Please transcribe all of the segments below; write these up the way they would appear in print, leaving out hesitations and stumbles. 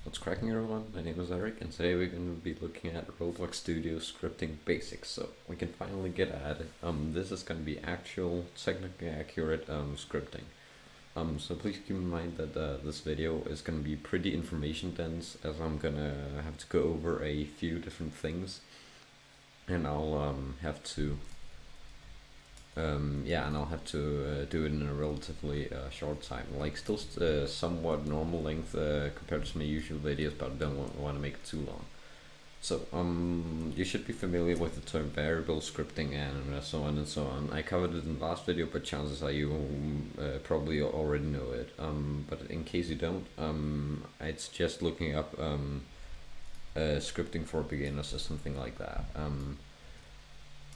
What's cracking, everyone? My name is Eric, and today we're going to be looking at Roblox Studio scripting basics, so we can finally get at it. This is going to be actual, technically accurate scripting. So please keep in mind that this video is going to be pretty information dense, as I'm going to have to go over a few different things, and I'll have to do it in a relatively short time, like still somewhat normal length compared to my usual videos, but I don't want to make it too long. So you should be familiar with the term variable scripting and so on and so on. I covered it in the last video, but chances are you probably already know it. But in case you don't, it's just looking up scripting for beginners or something like that.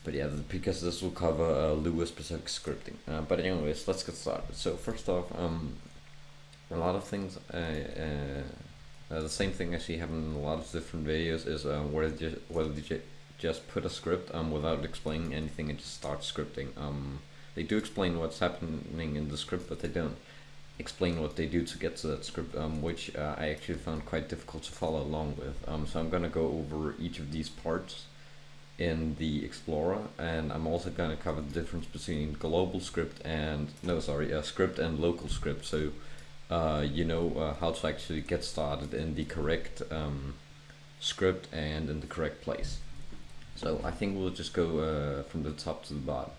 But yeah, because this will cover Lua specific scripting. But anyways, let's get started. So first off, a lot of things, the same thing as you have in a lot of different videos is whether you just put a script without explaining anything and just start scripting. They do explain what's happening in the script, but they don't explain what they do to get to that script, which I actually found quite difficult to follow along with. So I'm gonna go over each of these parts in the Explorer, and I'm also going to cover the difference between global script and script and local script, so how to actually get started in the correct script and in the correct place. So I think we'll just go from the top to the bottom.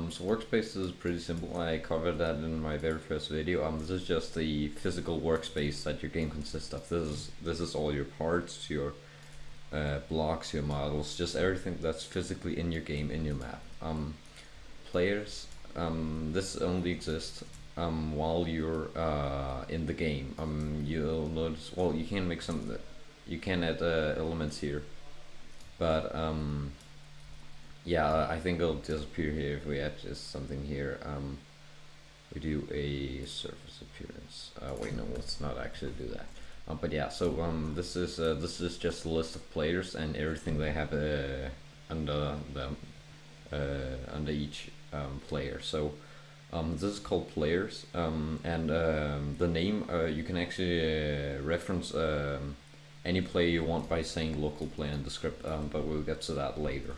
So workspace is pretty simple. I covered that in my very first video. This is just the physical workspace that your game consists of. This is all your parts, your blocks, your models, just everything that's physically in your game, in your map. Players, this only exists while you're in the game. You'll notice, well, you can make you can add elements here, but yeah, I think it'll disappear here if we add just something here. We do a surface appearance. Wait, no, let's not actually do that. But yeah, so this is just a list of players and everything they have under them, under each player. So this is called players, and the name you can actually reference any player you want by saying local player in the script, but we'll get to that later.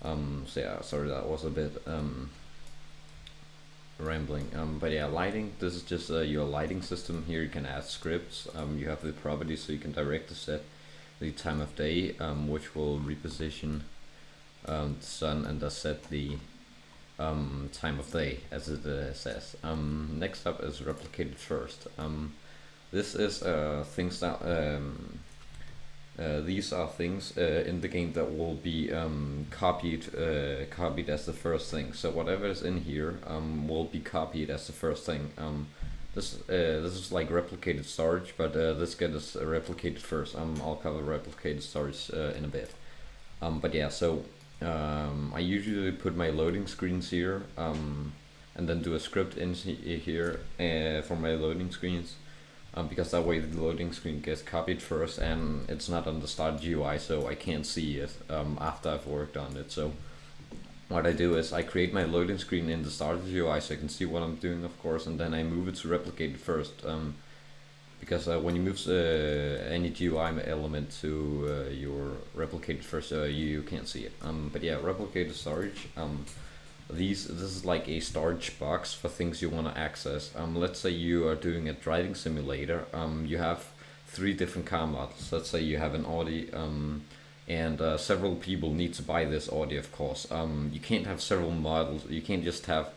So yeah, sorry, that was a bit rambling. But yeah, lighting, this is just your lighting system. Here you can add scripts. You have the properties, so you can direct to set the time of day, which will reposition the sun and thus set the time of day, as it says. Next up is replicated first. This is things that these are things in the game that will be copied as the first thing. So whatever is in here will be copied as the first thing. This is like replicated storage, but this gets replicated first. I'll cover replicated storage in a bit. But yeah, so I usually put my loading screens here, and then do a script in here for my loading screens. Because that way the loading screen gets copied first and it's not on the start GUI, so I can't see it after I've worked on it. So what I do is I create my loading screen in the start GUI so I can see what I'm doing, of course, and then I move it to replicated first, because when you move any GUI element to your replicated first, you can't see it. But yeah, replicated storage. This is like a storage box for things you want to access. Let's say you are doing a driving simulator. You have 3 different car models. Let's say you have an Audi, and several people need to buy this Audi, of course. You can't have several models. You can't just have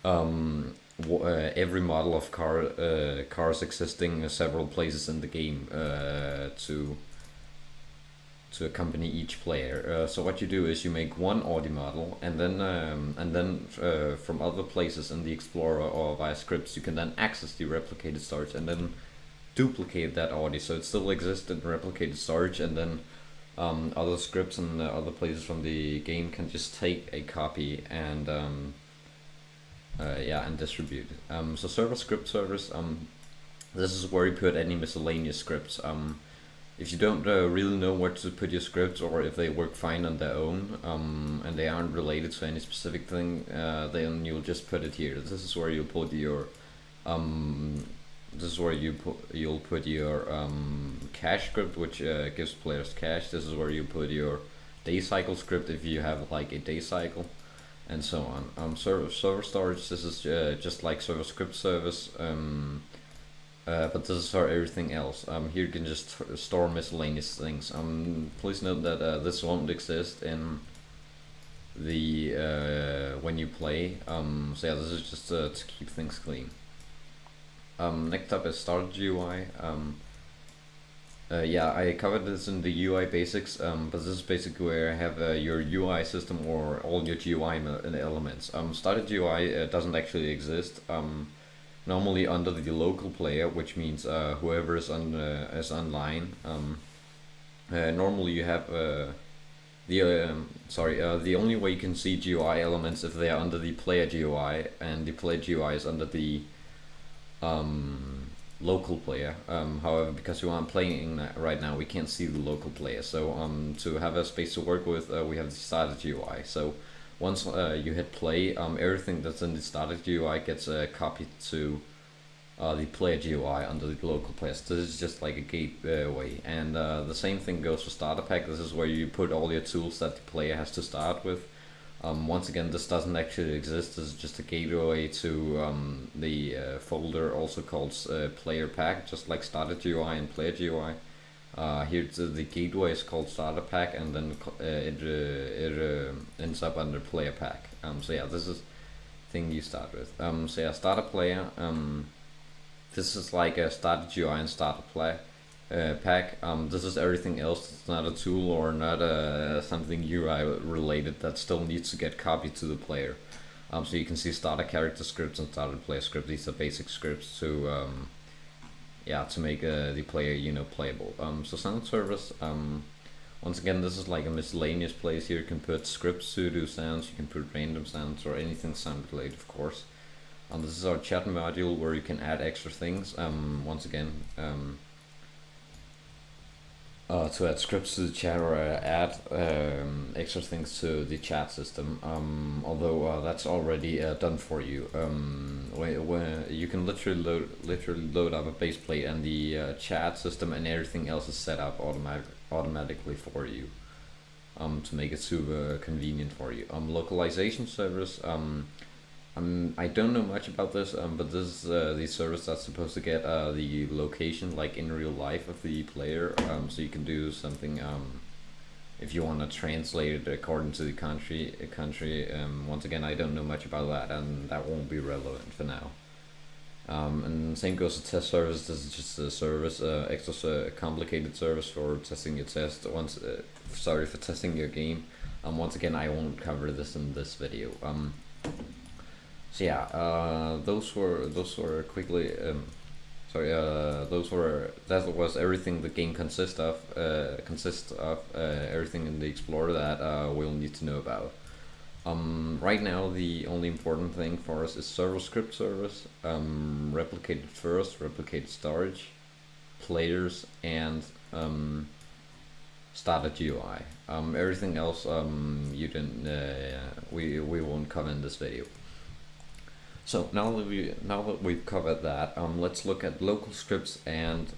every model of cars existing several places in the game to accompany each player. So what you do is you make one Audi model, and then from other places in the Explorer or via scripts, you can then access the replicated storage and then duplicate that Audi, so it still exists in replicated storage, and then other scripts and other places from the game can just take a copy and and distribute it. So server script servers, this is where you put any miscellaneous scripts. If you don't really know where to put your scripts, or if they work fine on their own, and they aren't related to any specific thing, then you'll just put it here. This is where you'll put your cash script, which gives players cash. This is where you put your day cycle script if you have like a day cycle, and so on. Server storage, this is just like server script service, but this is for everything else. Here you can just store miscellaneous things. Please note that this won't exist in the when you play. So yeah, this is just to keep things clean. Next up is starter GUI. Yeah, I covered this in the UI basics, but this is basically where I have your UI system or all your GUI elements. Starter GUI doesn't actually exist. Normally under the local player, which means whoever is online. Normally you have the only way you can see GUI elements if they are under the player GUI, and the player GUI is under the local player. However, because we aren't playing right now, we can't see the local player. So to have a space to work with, we have the starter GUI. So once you hit play, everything that's in the starter GUI gets copied to the player GUI under the local player. So this is just like a gateway, and the same thing goes for starter pack. This is where you put all your tools that the player has to start with. Once again, this doesn't actually exist. This is just a gateway to the folder, also called player pack, just like starter GUI and player GUI. Here the gateway is called starter pack, and then it ends up under player pack. So yeah, this is the thing you start with. So yeah, starter player. This is like a starter GUI and starter pack. This is everything else. It's not a tool or not something UI related that still needs to get copied to the player. So you can see starter character scripts and starter player script. These are basic scripts to to make the player playable. So sound service. Once again, this is like a miscellaneous place. Here you can put scripts to do sounds. You can put random sounds or anything sound related, of course. This is our chat module where you can add extra things. Once again. To add scripts to the chat or add extra things to the chat system, although that's already done for you. When you can literally load up a base plate, and the chat system and everything else is set up automatically for you, to make it super convenient for you. Localization servers. I don't know much about this, but this is the service that's supposed to get the location, like in real life, of the player. So you can do something if you want to translate it according to the country. Once again, I don't know much about that, and that won't be relevant for now. And same goes to test service. This is just a service, extra complicated service for testing your test. For testing your game. Once again, I won't cover this in this video. So yeah, that was everything the game consists of. Everything in the Explorer that we'll need to know about. Right now, the only important thing for us is server script service, replicated first, replicated storage, players, and starter GUI. Everything else we won't cover in this video. So now that we've covered that, let's look at local scripts and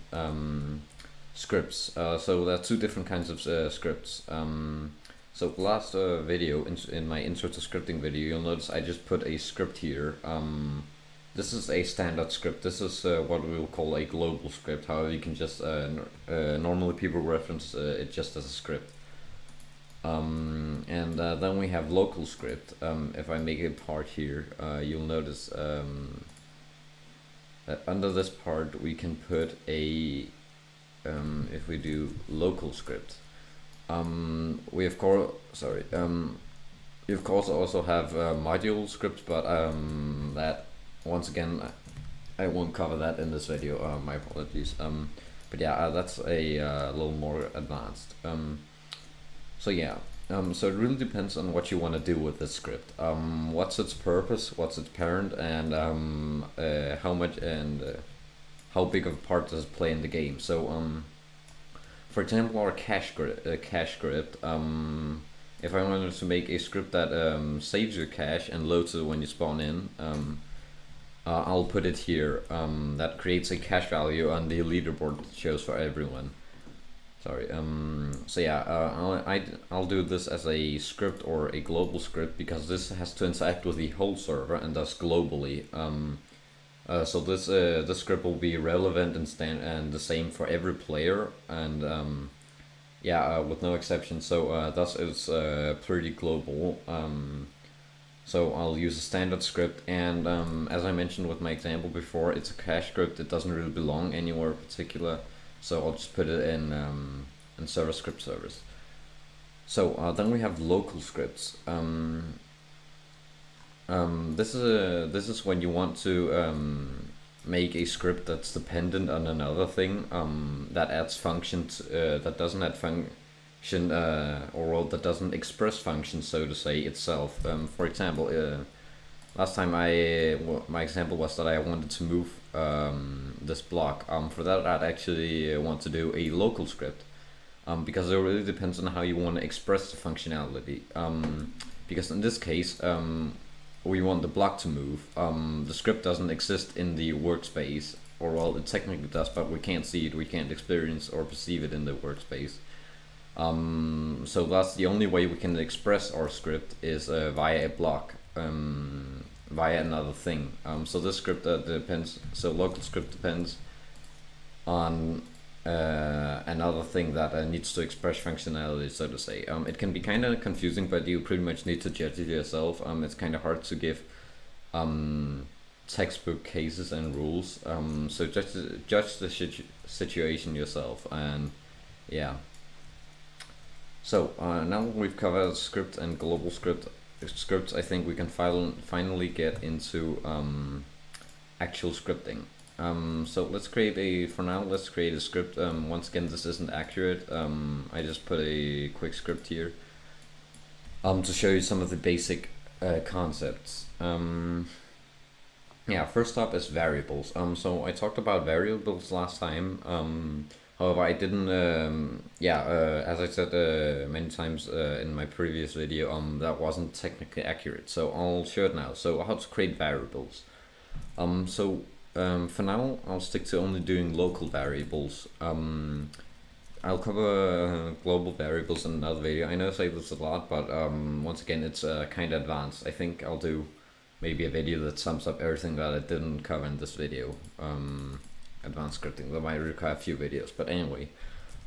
scripts. So there are two different kinds of scripts. So last video, in my intro to scripting video, you'll notice I just put a script here. This is a standard script. This is what we will call a global script. However, you can just normally people reference it just as a script. And then we have local script. If I make a part here, you'll notice that under this part we can put a if we do local script, we of course also have module scripts, but that once again I won't cover that in this video. My apologies. But yeah, that's a little more advanced. So yeah, so it really depends on what you want to do with this script. What's its purpose, what's its parent, and how much and how big of a part does it play in the game. So for example, our cache script, if I wanted to make a script that saves your cache and loads it when you spawn in, I'll put it here. That creates a cache value on the leaderboard that shows for everyone. Sorry. So yeah, I'll do this as a script or a global script because this has to interact with the whole server and thus globally. So this script will be relevant and the same for every player and yeah, with no exception. So thus it's pretty global. So I'll use a standard script, and as I mentioned with my example before, it's a cache script. It doesn't really belong anywhere particular, so I'll just put it in server script service. So then we have local scripts. This is when you want to make a script that's dependent on another thing that adds functions that doesn't add function or well, that doesn't express function, so to say, itself. For example, last time my example was that I wanted to move this block. For that, I'd actually want to do a local script because it really depends on how you want to express the functionality. Because in this case, we want the block to move. The script doesn't exist in the workspace, or well, it technically does, but we can't see it, we can't experience or perceive it in the workspace. So that's the only way we can express our script is via a block, via another thing. So this script depends. So local script depends on another thing that needs to express functionality, so to say. It can be kind of confusing, but you pretty much need to judge it yourself. It's kind of hard to give textbook cases and rules. So judge the situation yourself, and yeah. So now we've covered script and global scripts, I think we can finally get into actual scripting. So let's create a script. Once again, this isn't accurate. I just put a quick script here to show you some of the basic concepts. Yeah, first up is variables. So I talked about variables last time. However, I didn't, as I said many times in my previous video, that wasn't technically accurate. So I'll show it now. So how to create variables. For now, I'll stick to only doing local variables. I'll cover global variables in another video. I know I say this a lot, but once again, it's kind of advanced. I think I'll do maybe a video that sums up everything that I didn't cover in this video. Advanced scripting, that might require a few videos, but anyway.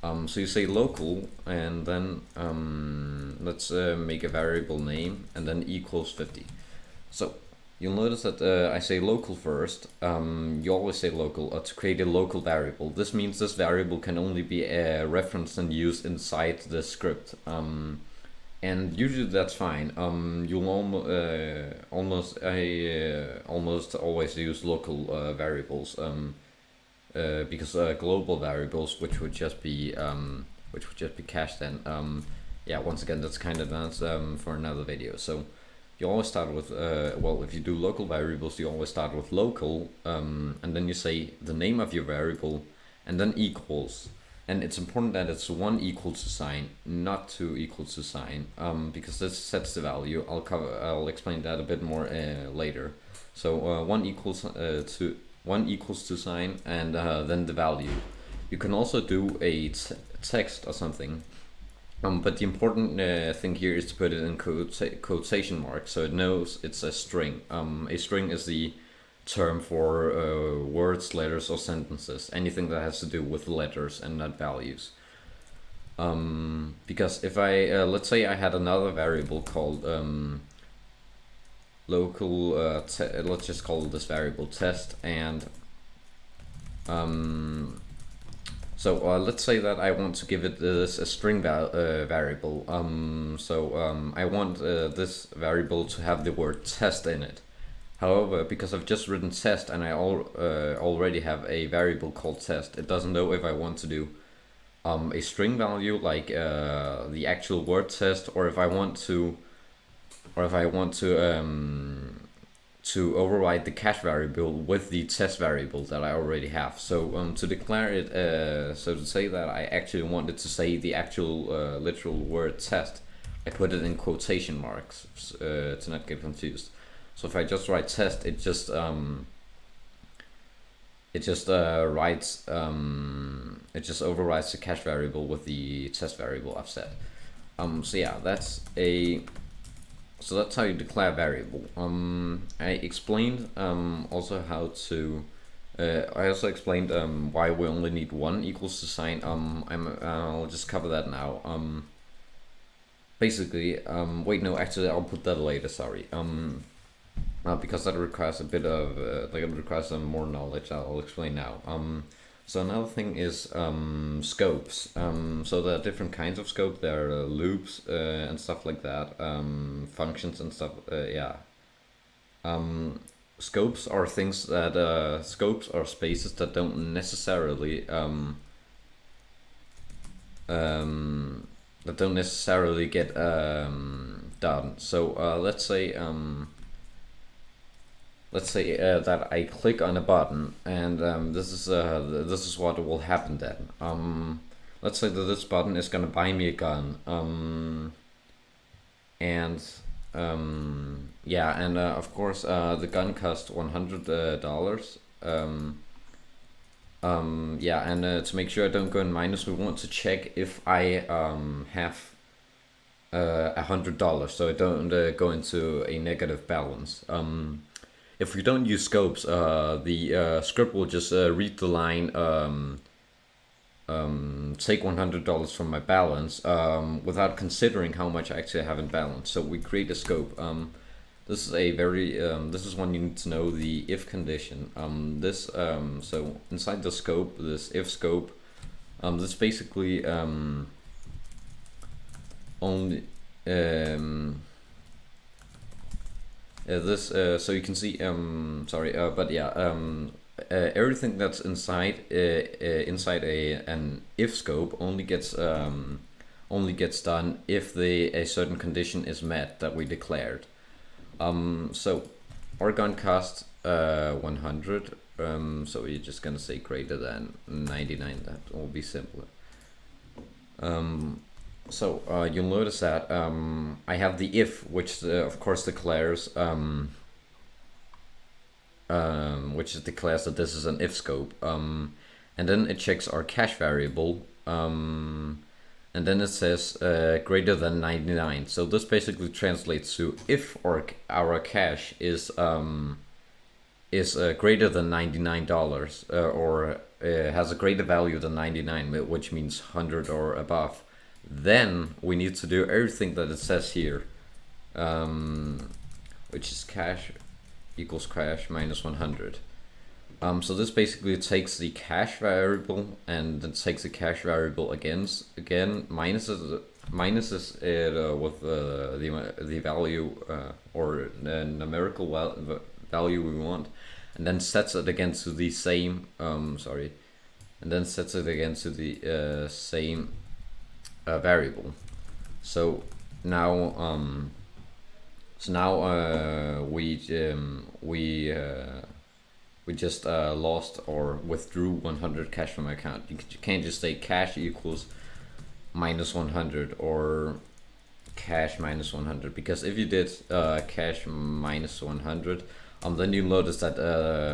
So you say local, and then let's make a variable name, and then equals 50. So you'll notice that I say local first. You always say local to create a local variable. This means this variable can only be referenced and used inside the script. And usually that's fine. You'll almost always use local variables. Because global variables, which would just be cached, then yeah, once again, that's kind of advanced for another video. So you always start with well, if you do local variables, you always start with local, and then you say the name of your variable, and then equals. And it's important that it's 1 equals to sign, not 2 equals to sign, because this sets the value. I'll explain that a bit more later. So 1 equals to sign, and then the value. You can also do a text or something, but the important thing here is to put it in quotation marks, so it knows it's a string. A string is the term for words, letters, or sentences, anything that has to do with letters and not values. Because if I let's say I had another variable called local, let's just call this variable test, and let's say that I want to give it this a string variable. I want this variable to have the word test in it. However, because I've just written test and I already have a variable called test, it doesn't know if I want to do a string value like the actual word test, or if I want to override the cache variable with the test variable that I already have. So to declare it, so to say that I actually wanted to say the actual literal word test, I put it in quotation marks to not get confused. So if I just write test, it just it just it just overrides the cache variable with the test variable I've set. So yeah, that's how you declare variable. I explained also how to. I also explained why we only need one equals to sign. I'll just cover that now. Basically, wait, no, actually, I'll put that later. Sorry. Because that requires a bit of it requires some more knowledge. I'll explain now. So another thing is scopes. So there are different kinds of scope. There are loops and stuff like that. Functions and stuff. Yeah. Scopes are things that scopes are spaces that don't necessarily get done. So let's say that I click on a button, and this is what will happen then. Let's say that this button is gonna buy me a gun, and yeah, and of course the gun costs $100. Yeah, and to make sure I don't go in minus, we want to check if I have $100, so I don't go into a negative balance. If we don't use scopes, the script will just read the line take $100 from my balance without considering how much I actually have in balance. So we create a scope. This is a very this is one you need to know, the if condition. So inside the scope, this if scope, this basically only so you can see everything that's inside an if scope only gets done if a certain condition is met that we declared. So our gun costs 100. So we're just gonna say greater than 99. That will be simpler. So you'll notice that I have the if, which of course declares that this is an if scope, and then it checks our cache variable, and then it says greater than 99. So this basically translates to if our cache is greater than $99, or has a greater value than 99, which means 100 or above, then we need to do everything that it says here, which is cache equals cache minus 100. So this basically takes the cache variable and then takes the cache variable again minuses it with the value or the numerical value we want, and then sets it again to the same same variable. So now we just lost or withdrew 100 cash from my account. You can't just say cash equals minus 100 or cash minus 100, because if you did cash minus 100, then you'll notice that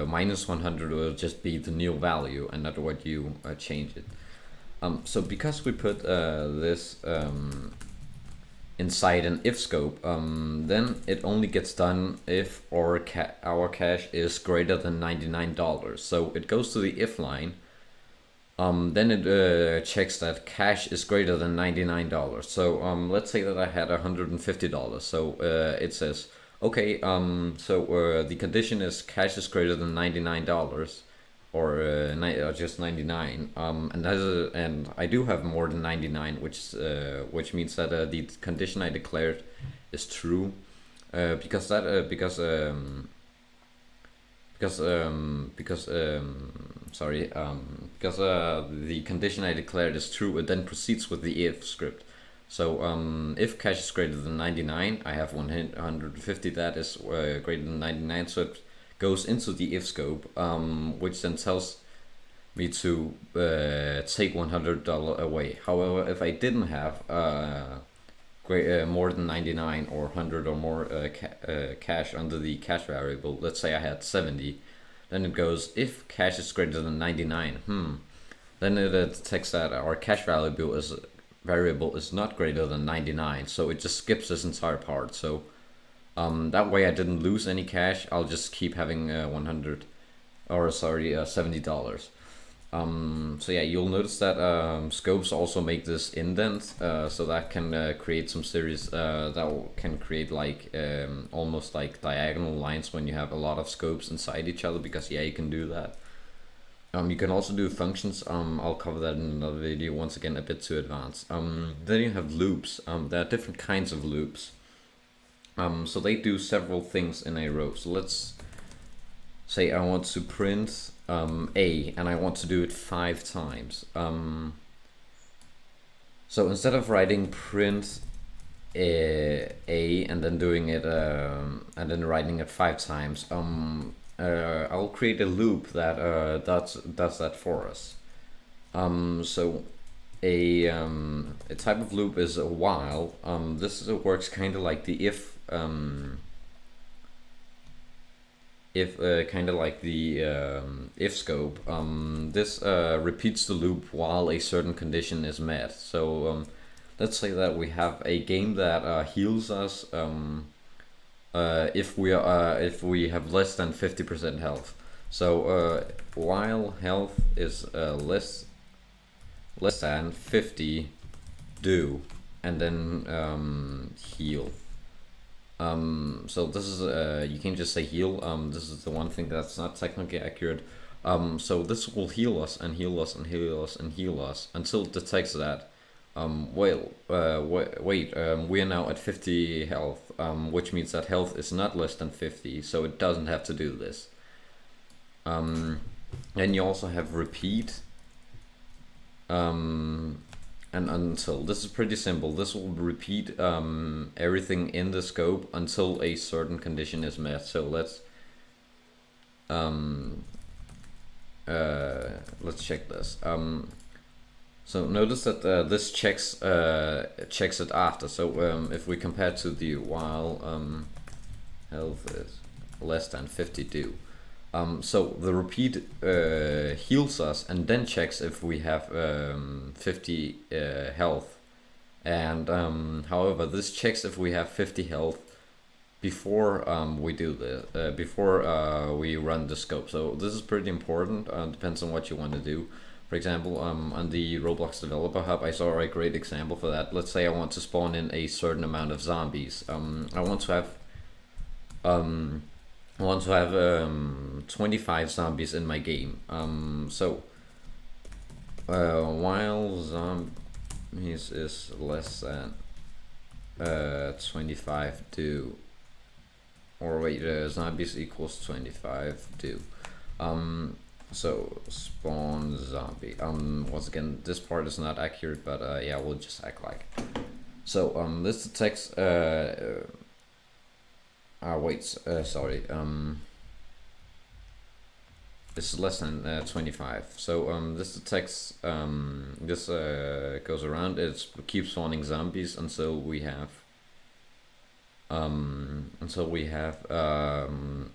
minus 100 will just be the new value and not what you change it. So because we put this inside an if scope, then it only gets done if our cache is greater than $99. So it goes to the if line, then it checks that cache is greater than $99. So let's say that I had $150. So it says, okay, so the condition is cache is greater than $99, or just 99, and I do have more than 99, which means that the condition I declared is true, because the condition I declared is true. It then proceeds with the if script. So if cache is greater than 99, I have 150 that is greater than 99, so it goes into the if scope, which then tells me to take $100 away. However, if I didn't have more than 99 or 100 or more cash under the cache variable, let's say I had 70, Then it goes, if cash is greater than 99, then it detects that our cash variable is not greater than 99, so it just skips this entire part. So that way I didn't lose any cash. I'll just keep having $70. So yeah, you'll notice that scopes also make this indent, so that can create some series that can create like almost like diagonal lines when you have a lot of scopes inside each other, because yeah, you can do that. You can also do functions. I'll cover that in another video, once again a bit too advanced. Then you have loops. There are different kinds of loops. So they do several things in a row. So let's say I want to print A, and I want to do it 5 times. So instead of writing print A and then doing it and then writing it 5 times, I'll create a loop that does that for us. So a type of loop is a while. This works kind of like the if kind of like the if scope. This repeats the loop while a certain condition is met. So let's say that we have a game that heals us if we have less than 50% health. So while health is less than 50, do, and then heal. So this is you can't just say heal. This is the one thing that's not technically accurate. So this will heal us and heal us and heal us and heal us until it detects that we are now at 50 health, which means that health is not less than 50, so it doesn't have to do this. Then you also have repeat, and until. This is pretty simple. This will repeat everything in the scope until a certain condition is met. So let's check this. So notice that this checks it after. So if we compare to the while health is less than 50 do. So the repeat heals us and then checks if we have 50 health, and however this checks if we have 50 health before we do the before we run the scope. So this is pretty important. Depends on what you want to do. For example, on the Roblox Developer Hub, I saw a great example for that. Let's say I want to spawn in a certain amount of zombies. I want to have 25 zombies in my game. So while zombies is less than 25 do, or wait, zombies equals 25 do. So spawn zombie. Once again, this part is not accurate, but yeah, we'll just act like. So this detects sorry. This is less than 25. So this detects this goes around. It keeps spawning zombies until we have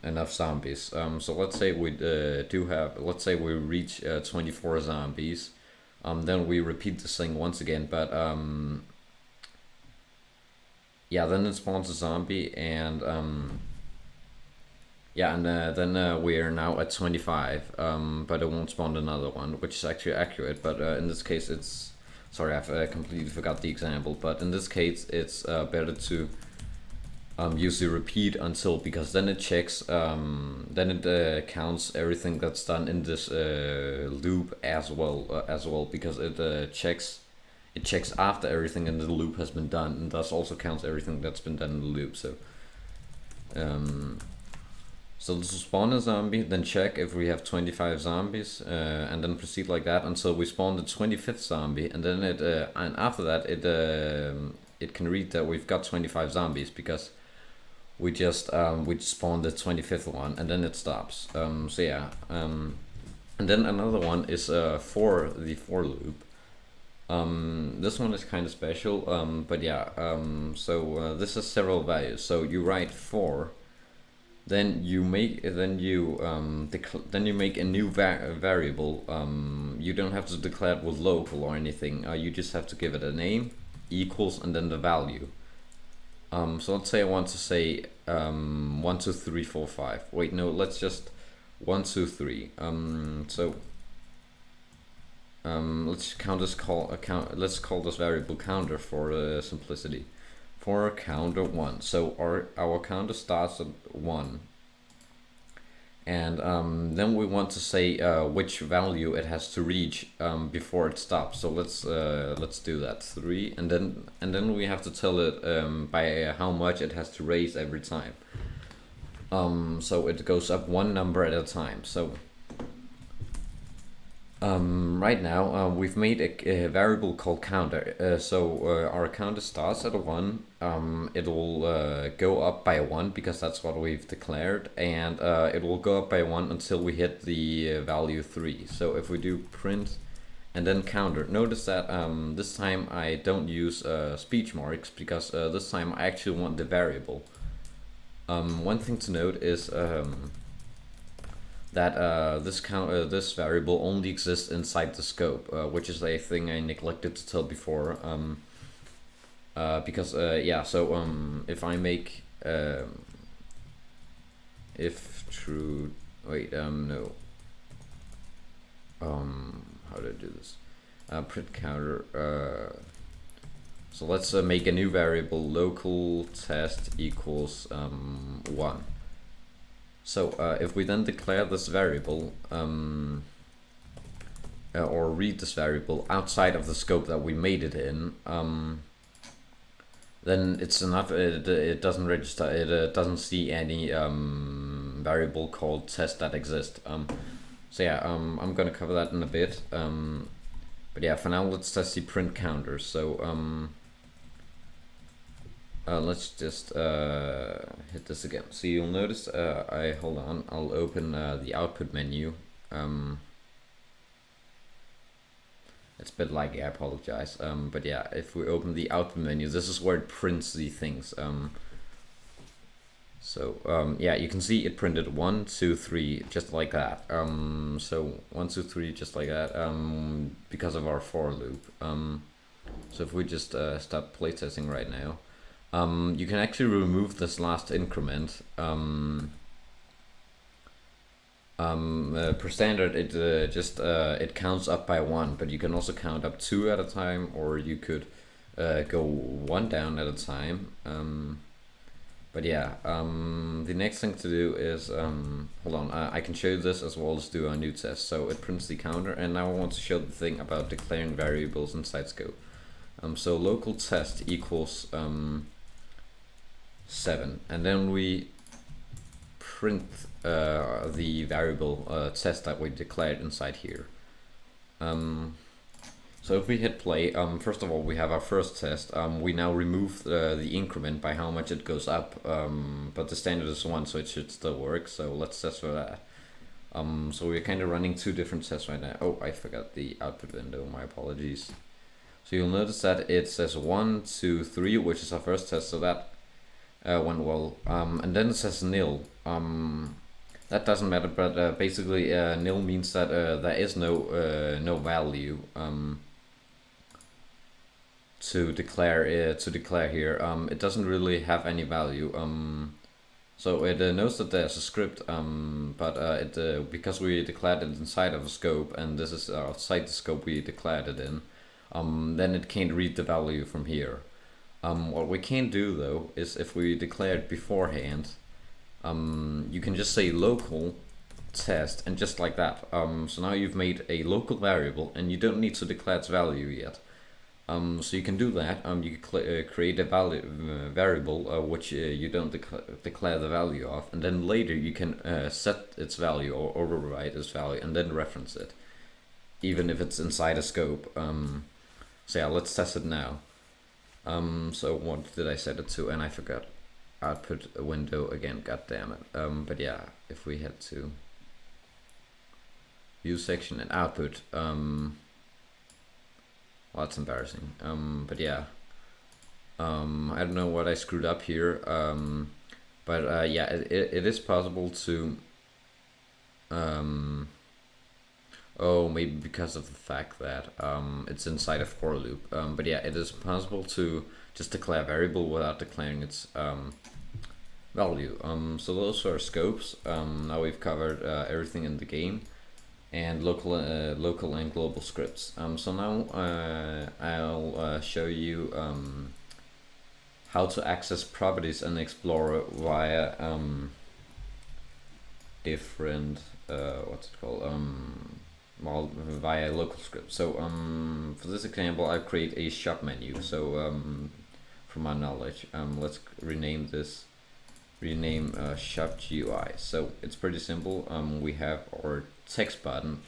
enough zombies. So let's say we let's say we reach 24 zombies. Then we repeat this thing once again, but yeah, then it spawns a zombie, and then we are now at 25, but it won't spawn another one, which is actually accurate. But in this case, it's sorry, I've completely forgot the example. But in this case, it's better to use the repeat until, because then it checks, then it counts everything that's done in this loop as well, because it checks after everything in the loop has been done, and thus also counts everything that's been done in the loop. So so this will spawn a zombie, then check if we have 25 zombies, and then proceed like that until we spawn the 25th zombie, and then and after that it can read that we've got 25 zombies because we just spawned the 25th one, and then it stops. So yeah, and then another one is for the for loop. This one is kind of special, but yeah. So this has several values. So you write for, then you make then you make a new variable. You don't have to declare it with local or anything. You just have to give it a name, equals, and then the value. So let's say I want to say 1 2 3 4 5. Wait, no, let's just 1 2 3. Let's let's call this variable counter for simplicity. For counter 1, so our counter starts at 1, and then we want to say which value it has to reach before it stops. So let's do that, 3, and then we have to tell it by how much it has to raise every time. So it goes up one number at a time. So right now we've made a variable called counter. So our counter starts at a 1. It'll go up by 1 because that's what we've declared, and it will go up by 1 until we hit the value 3. So if we do print and then counter, notice that this time I don't use speech marks because this time I actually want the variable. One thing to note is that this variable only exists inside the scope, which is a thing I neglected to tell before. Because yeah, so if I make if true, wait, no, how do I do this? Print counter. So let's make a new variable, local test equals 1. So if we then declare this variable or read this variable outside of the scope that we made it in, then it's enough. It doesn't register. It doesn't see any variable called test that exists. So yeah, I'm gonna cover that in a bit. But yeah, for now let's test the print counter. So let's just hit this again. So you'll notice hold on, I'll open the output menu. It's a bit laggy, I apologize. But yeah, if we open the output menu, this is where it prints the things. Yeah, you can see it printed 1 2 3 just like that. So 1 2 3 just like that, because of our for loop. So if we just stop playtesting right now, you can actually remove this last increment. Per standard, it just it counts up by 1, but you can also count up 2 at a time, or you could go 1 down at a time. But yeah, the next thing to do is hold on, I can show this as well as do a new test. So it prints the counter, and now I want to show the thing about declaring variables inside scope. So local test equals 7, and then we print the variable test that we declared inside here. So if we hit play, first of all we have our first test. We now remove the increment by how much it goes up, but the standard is 1, so it should still work. So let's test for that. So we're kind of running 2 different tests right now. Oh, I forgot the output window, my apologies. So you'll notice that it says 1 2 3, which is our first test, so that went well. And then it says nil. That doesn't matter, but basically nil means that there is no value to declare here. It doesn't really have any value. So it knows that there's a script, but because we declared it inside of a scope, and this is outside the scope we declared it in, then it can't read the value from here. What we can do though is, if we declare it beforehand, you can just say local test, and just like that. So now you've made a local variable, and you don't need to declare its value yet. So you can do that. You can create a variable which you don't declare the value of, and then later you can set its value or override its value and then reference it, even if it's inside a scope. So yeah, let's test it now. So what did I set it to? And I forgot. Output window again, god damn it. But yeah, if we head to view section and output, well, that's embarrassing. But yeah, I don't know what I screwed up here, But yeah, it is possible to oh, maybe because of the fact that it's inside a for loop. But yeah, it is possible to just declare a variable without declaring its value. So those are scopes. Now we've covered everything in the game, and local and global scripts. So now I'll show you how to access properties in Explorer via different what's it called well, via local script. So for this example, I create a shop menu. So from my knowledge, let's rename this shop GUI. So it's pretty simple. We have our text button.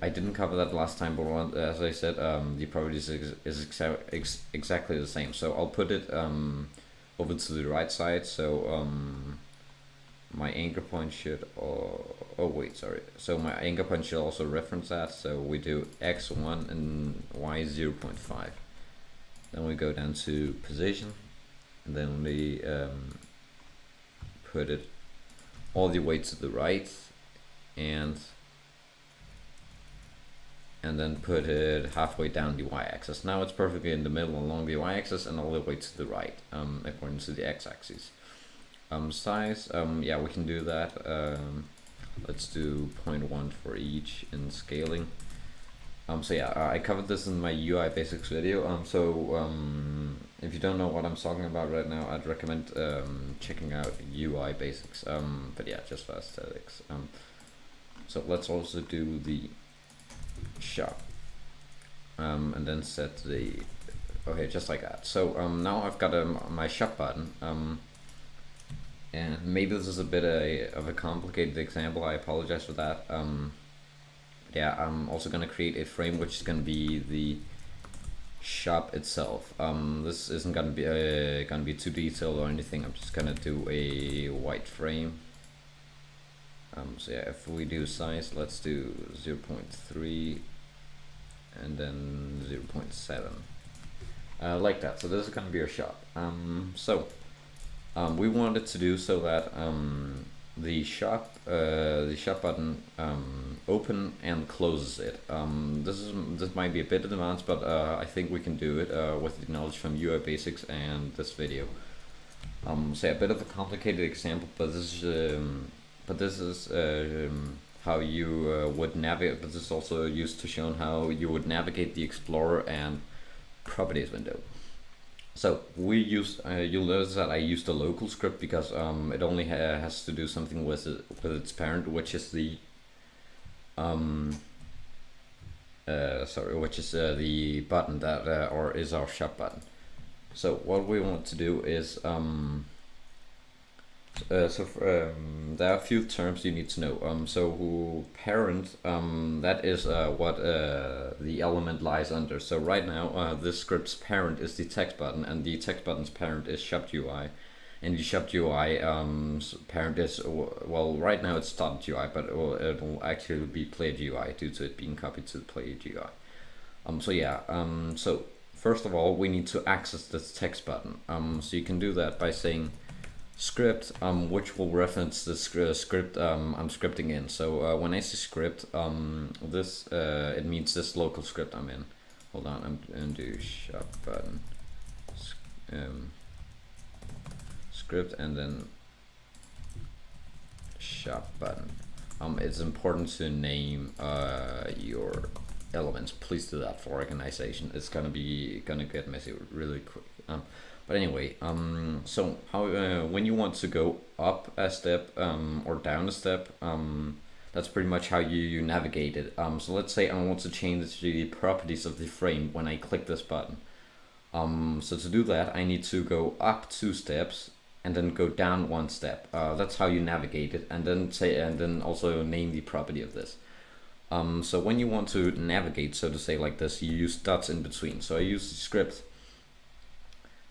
I didn't cover that last time, but as I said, the properties is exactly the same. So I'll put it over to the right side. So my anchor point should, oh wait, sorry. So my anchor point should also reference that. So we do x1 and y 0.5. Then we go down to position, and then we put it all the way to the right, and then put it halfway down the y-axis. Now it's perfectly in the middle along the y-axis and all the way to the right, according to the x-axis. Size, yeah, we can do that. Let's do 0.1 for each in scaling. So yeah, I covered this in my UI basics video. So if you don't know what I'm talking about right now, I'd recommend checking out UI basics. But yeah, just for aesthetics. So let's also do the shop, and then set the, okay, just like that. So now I've got my shop button. And maybe this is a bit of a complicated example. I apologize for that. Yeah, I'm also gonna create a frame which is gonna be the shop itself. This isn't gonna be too detailed or anything. I'm just gonna do a white frame. So yeah, if we do size, let's do 0.3 and then 0.7, like that. So this is gonna be our shop. We wanted to do so that the shop button open and closes it. This might be a bit advanced, but I think we can do it with the knowledge from UI basics and this video. So yeah, a bit of a complicated example, but this is how you would navigate. But this is also used to show how you would navigate the Explorer and properties window. So we use, you'll notice that I used a local script because it only has to do something with its parent, which is the the button that or is our shop button. So what we want to do is there are a few terms you need to know. So parent, that is what the element lies under. So right now this script's parent is the text button, and the text button's parent is shop UI, and the shop UI parent is, well, right now it's started UI, but it'll actually be played UI due to it being copied to the played UI. So yeah, so first of all we need to access this text button. So you can do that by saying script, which will reference the script I'm scripting in. So when I say script, this it means this local script I'm in. Hold on, I'm gonna do shop button script and then shop button. It's important to name your elements. Please do that for organization. It's gonna get messy really quick. But anyway, so how when you want to go up a step or down a step, that's pretty much how you navigate it. So let's say I want to change the properties of the frame when I click this button. So to do that, I need to go up 2 steps and then go down 1 step. That's how you navigate it, and then also name the property of this. So when you want to navigate, so to say, like this, you use dots in between. So I use the script.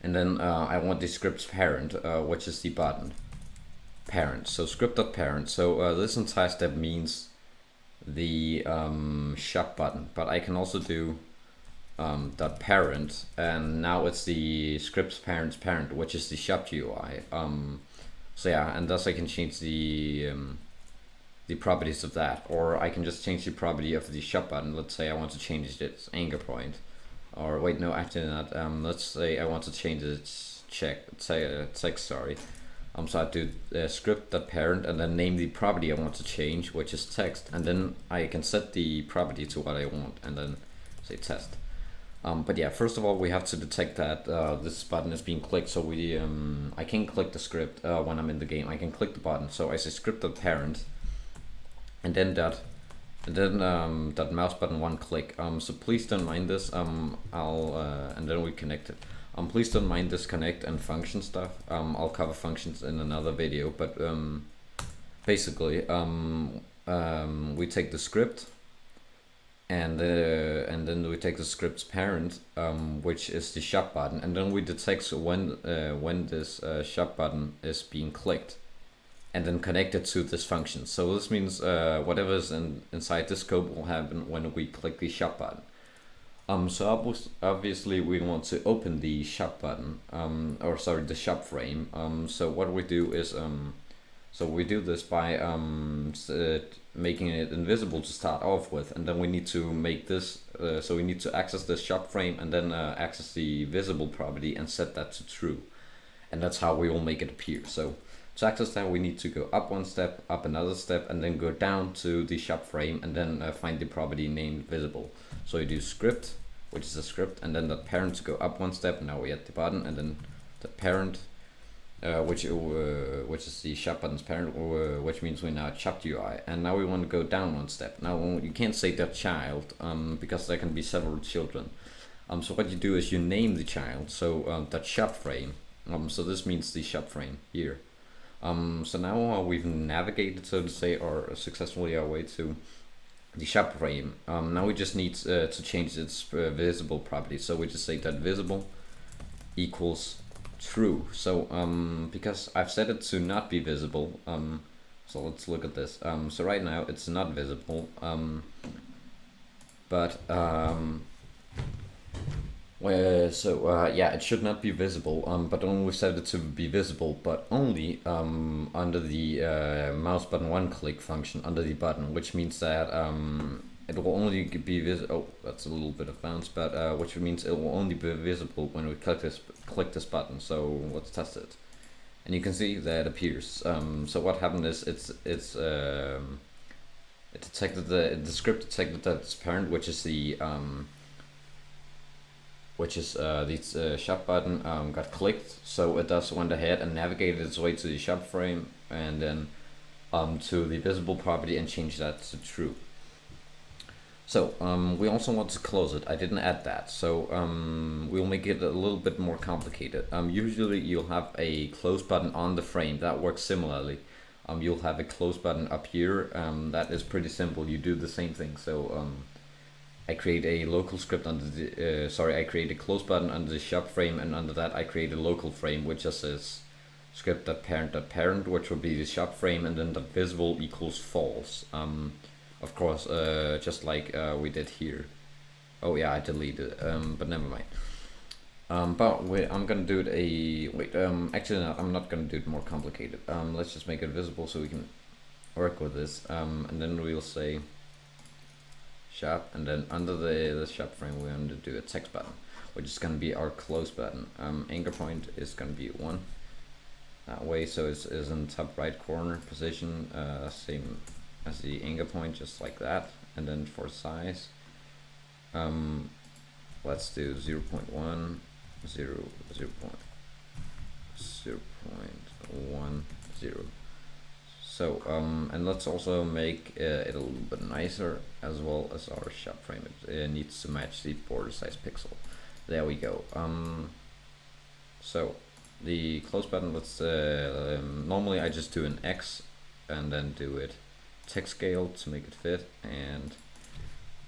And then I want the script's parent, which is the button parent. So script.parent. So this entire step means the shop button, but I can also do dot parent, and now it's the script's parent's parent, which is the shop GUI. So yeah, and thus I can change the properties of that, or I can just change the property of the shop button. Let's say I want to change its anchor point, or wait, no, actually not. Let's say I want to change its text. Sorry. So I do script.parent and then name the property I want to change, which is text, and then I can set the property to what I want, and then say test. But yeah, first of all, we have to detect that this button is being clicked. So I can click the script when I'm in the game. I can click the button. So I say script.parent, and then that mouse button one click. So please don't mind this. And then we connect it. Please don't mind this connect and function stuff. I'll cover functions in another video, but basically we take the script, and then we take the script's parent, which is the shop button, and then we detect when this shop button is being clicked, and then connect it to this function. So this means whatever is inside the scope will happen when we click the shop button. So obviously we want to open the shop button, the shop frame. So what we do is, so we do this by making it invisible to start off with, and then we need to make this, so we need to access the shop frame and then access the visible property and set that to true. And that's how we will make it appear. So to access that, we need to go up one step, up another step, and then go down to the shop frame, and then find the property named visible. So you do script, which is a script, and then the parent to go up one step. Now we add the button, and then the parent, which is the shop button's parent, which means we now at shop UI. And now we want to go down one step. Now you can't say the child, because there can be several children. So what you do is you name the child. So that shop frame. So this means the shop frame here. So now we've navigated, so to say, or successfully our way to the shop frame. Now we just need to change its visible property. So we just say that visible equals true. So because I've set it to not be visible, so let's look at this. So right now it's not visible, but yeah, it should not be visible, but only set it to be visible, but only under the mouse button one click function under the button, which means that it will only be visible. Oh, that's a little bit of bounce, but which means it will only be visible when we click this button. So let's test it, and you can see that it appears. So what happened is it detected the script detected that its parent, which is the shop button, got clicked. So it thus went ahead and navigated its way to the shop frame, and then to the visible property, and changed that to true. So we also want to close it. I didn't add that, so we'll make it a little bit more complicated. Usually you'll have a close button on the frame. That works similarly. You'll have a close button up here. That is pretty simple. You do the same thing. So I create a local script under the, I create a close button under the shop frame, and under that I create a local frame which just says script.parent, which will be the shop frame, and then the visible equals false. Of course, just like we did here. Oh yeah, I deleted it, but never mind. I'm gonna do it actually no, I'm not gonna do it more complicated. Let's just make it visible so we can work with this, and then we'll say shop, and then under the shop frame we're going to do a text button, which is going to be our close button. Anchor point is going to be 1 that way, so it's in top right corner position, same as the anchor point, just like that. And then for size, let's do 0.1 0.10. So and let's also make it a little bit nicer, as well as our shop frame. It needs to match the border size pixel. There we go. So the close button, let's normally I just do an X and then do it text scale to make it fit, and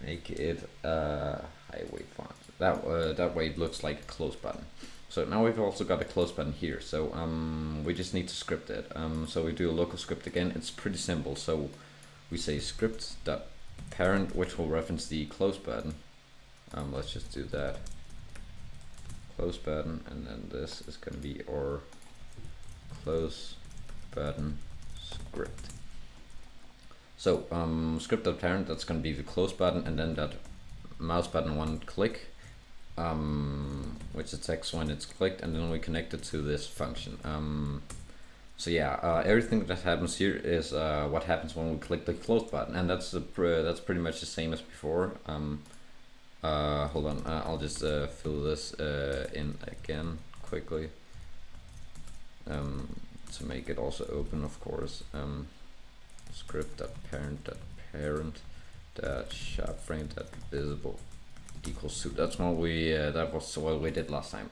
make it high weight font. That way it looks like a close button. So now we've also got a close button here, so we just need to script it. So we do a local script again. It's pretty simple. So we say script.parent, which will reference the close button. Let's just do that. Close button, and then this is going to be our close button script. So script.parent, that's going to be the close button, and then that mouse button one click, which detects when it's clicked, and then we connect it to this function. So yeah, everything that happens here is what happens when we click the close button, and that's pretty much the same as before. Hold on, I'll just fill this in again quickly to make it also open, of course. Script.parent.parent.sharpFrame.visible equals to. That's what we that was what we did last time.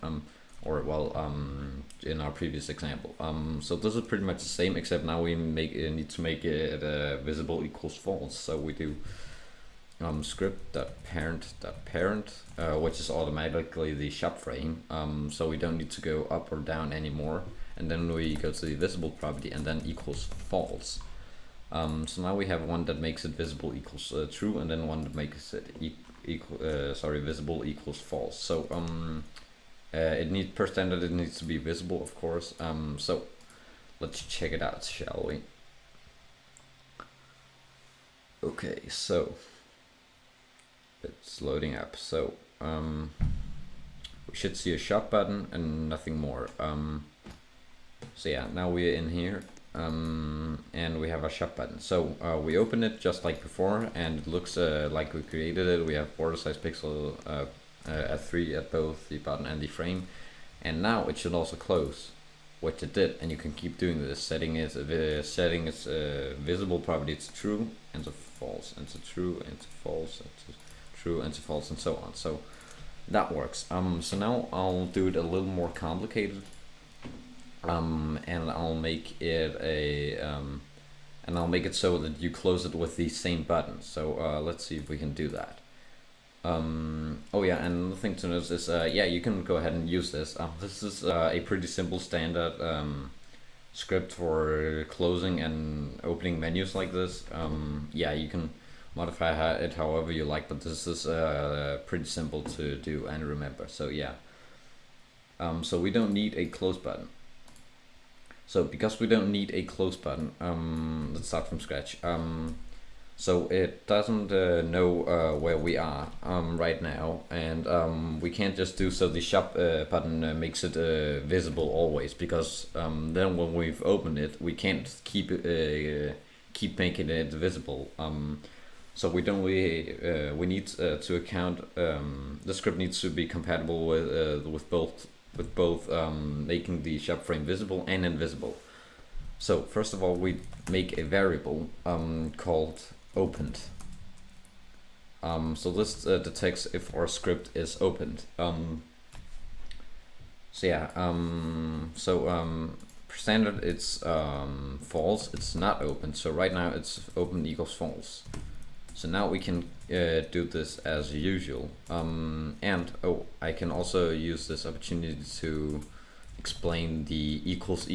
In our previous example. So this is pretty much the same, except now we need to make it visible equals false. So we do script.parent.parent, which is automatically the shop frame. So we don't need to go up or down anymore. And then we go to the visible property and then equals false. So now we have one that makes it visible equals true, and then one that makes it visible equals false. So per standard it needs to be visible, of course. So let's check it out, shall we? Okay, so it's loading up. So we should see a shop button and nothing more. So yeah, now we're in here. And we have a shop button. So we open it just like before, and it looks like we created it. We have border size pixel at 3 at both the button and the frame, and now it should also close, which it did. And you can keep doing this, setting its visible property to true and to false and to true and to false and to true and to false and so on. So that works. So now I'll do it a little more complicated. And I'll make it so that you close it with the same button. So let's see if we can do that. Oh yeah, and another thing to notice is yeah, you can go ahead and use this. This is a pretty simple standard script for closing and opening menus like this. Yeah, you can modify it however you like, but this is pretty simple to do and remember. So yeah, so we don't need a close button. So because we don't need a close button, let's start from scratch. So it doesn't know where we are right now, and we can't just do so the shop button makes it visible always, because then when we've opened it, we can't keep making it visible. So we need to account. The script needs to be compatible with both making the shop frame visible and invisible. So first of all, we make a variable called opened. So this detects if our script is opened. So yeah, for standard it's false, it's not open. So right now it's open equals false. So now we can do this as usual. And I can also use this opportunity to explain the equals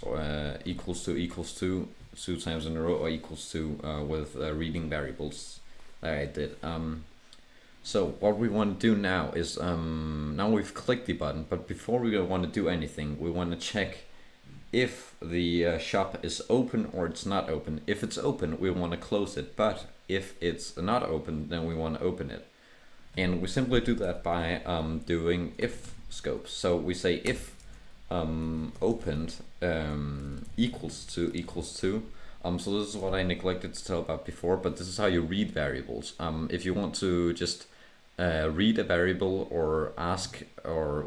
or equals to two times in a row, or equals to with reading variables that I did. So what we want to do now is now we've clicked the button, but before we want to do anything, we want to check if the shop is open or it's not open. If it's open, we want to close it, but if it's not open, then we want to open it. And we simply do that by doing if scopes. So we say if opened equals to. So this is what I neglected to tell about before, but this is how you read variables. If you want to just read a variable or ask, or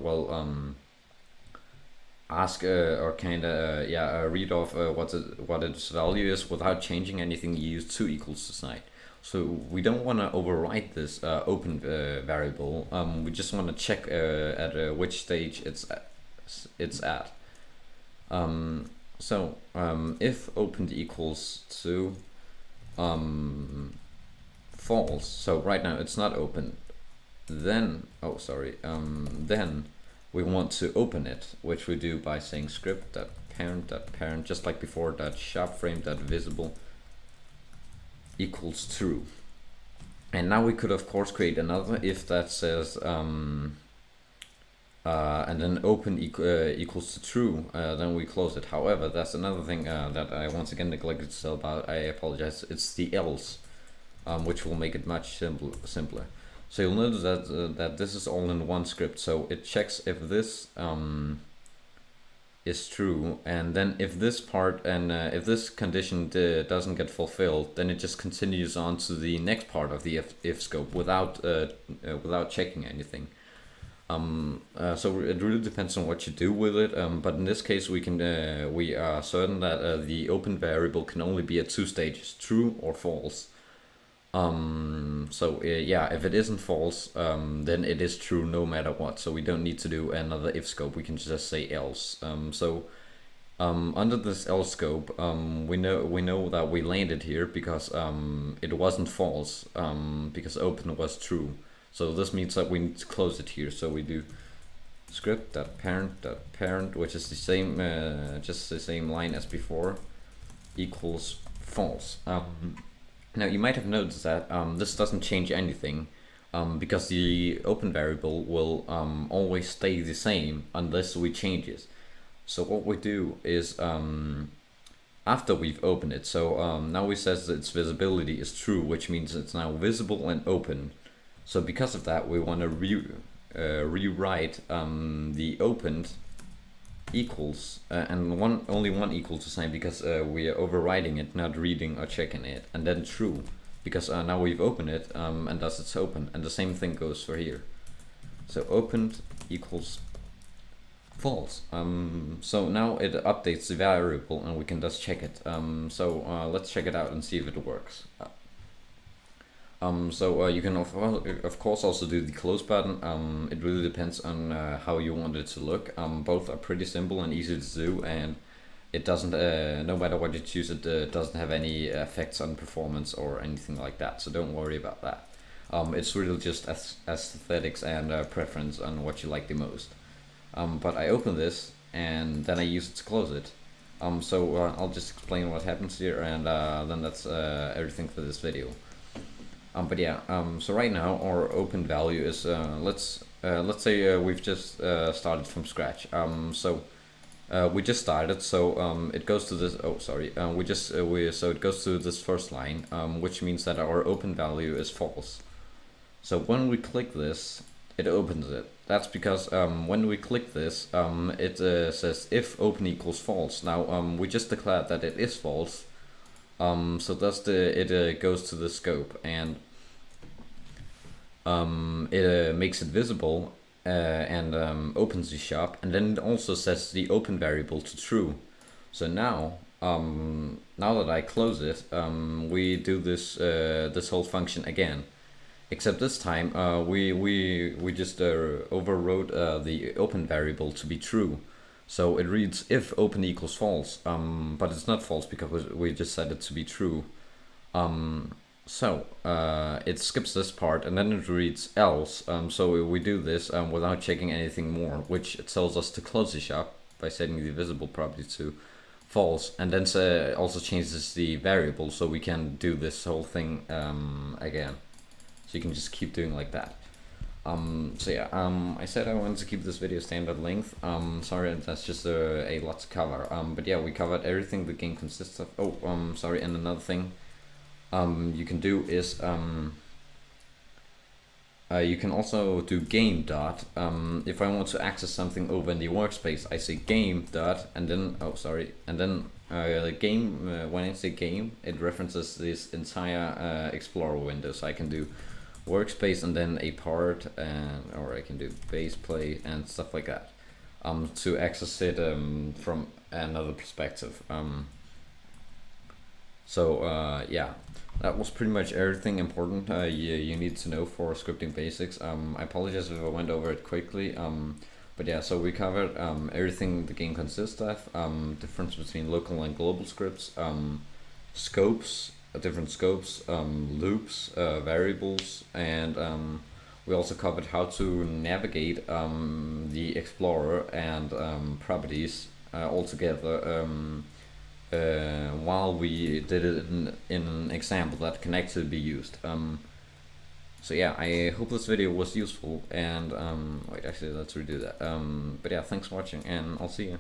read off what its value is without changing anything, you use to equals to sign. So we don't want to overwrite this open variable. We just want to check at which stage it's at. So if opened equals to false, so right now it's not open, then then we want to open it, which we do by saying script.parent.parent, just like before, .sharpFrame.visible equals true. And now we could of course create another if that says and then open equals to true, then we close it. However, that's another thing that I once again neglected to tell about. I apologize. It's the else, which will make it much simpler. So you'll notice that this is all in one script. So it checks if this is true, and then if this part and if this condition doesn't get fulfilled, then it just continues on to the next part of the if scope without checking anything. So it really depends on what you do with it, but in this case we are certain that the open variable can only be at two stages, true or false. Yeah, if it isn't false, then it is true no matter what, so we don't need to do another if scope, we can just say else. Under this else scope, we know that we landed here because it wasn't false, because open was true. So this means that we need to close it here. So we do script.parent, which is the same, just the same line as before, equals false. Now you might have noticed that this doesn't change anything, because the open variable will always stay the same unless we change it. So what we do is after we've opened it, so now we says that its visibility is true, which means it's now visible and open. So because of that, we want to rewrite the opened equals and only one equals sign, because we are overriding it, not reading or checking it, and then true because now we've opened it and thus it's open, and the same thing goes for here. So opened equals false. So now it updates the variable and we can just check it. Let's check it out and see if it works. You can of course also do the close button. It really depends on how you want it to look. Both are pretty simple and easy to do, and it doesn't, no matter what you choose, it doesn't have any effects on performance or anything like that, so don't worry about that. It's really just aesthetics and preference on what you like the most. But I open this and then I use it to close it. I'll just explain what happens here, and then that's everything for this video. So right now our open value is let's say we've just started from scratch. We just started, so it goes to this. Oh, sorry. So it goes to this first line, which means that our open value is false. So when we click this, it opens it. That's because when we click this, it says if open equals false. Now we just declared that it is false. So thus it goes to the scope and it makes it visible and opens the shop, and then it also sets the open variable to true. So now that I close it, we do this this whole function again, except this time we just overrode the open variable to be true. So it reads if open equals false, but it's not false because we just set it to be true. It skips this part and then it reads else. So we do this without checking anything more, which it tells us to close the shop by setting the visible property to false, and then also changes the variable, so we can do this whole thing again. So you can just keep doing like that. I said I wanted to keep this video standard length. Sorry, that's just a lot to cover. But yeah, we covered everything the game consists of. And another thing you can do is you can also do game dot. If I want to access something over in the workspace, I say game dot, and then game. When I say game, it references this entire Explorer window. So I can do workspace and then a part, or I can do base play and stuff like that to access it from another perspective. That was pretty much everything important you need to know for scripting basics. I apologize if I went over it quickly, so we covered everything the game consists of, difference between local and global scripts, scopes, different scopes, loops, variables, and we also covered how to navigate the Explorer and properties all together while we did it in an example that can actually be used. So yeah, I hope this video was useful, and wait, actually let's redo that. But yeah, thanks for watching, and I'll see you.